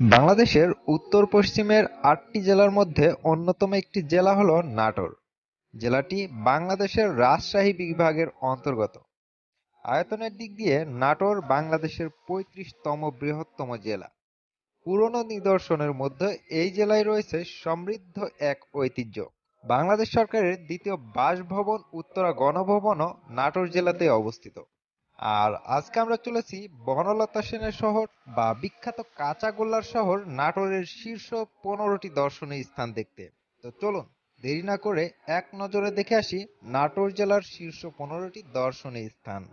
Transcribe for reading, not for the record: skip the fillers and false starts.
বাংলাদেশের উত্তর-পশ্চিমের ৮টি জেলার মধ্যে অন্যতম একটি জেলা হল নাটোর। জেলাটি বাংলাদেশের রাজশাহী বিভাগের অন্তর্গত। আয়তনের দিক দিয়ে নাটোর বাংলাদেশের ৩৫তম বৃহত্তম জেলা। পুরনো নিদর্শনের মধ্যে এই জেলায় রয়েছে সমৃদ্ধ এক ঐতিহ্য। বাংলাদেশ সরকারের দ্বিতীয় বাসভবন উত্তরা গণভবনও নাটোর জেলাতেই অবস্থিত। আর আজকে আমরা চলেছি বনলতা সেনের শহর বা বিখ্যাত কাঁচাগোল্লার শহর নাটোরের শীর্ষ ১৫টি দর্শনীয় স্থান দেখতে। তো চলুন দেরি না করে এক নজরে দেখে আসি নাটোর জেলার শীর্ষ ১৫টি দর্শনীয় স্থান।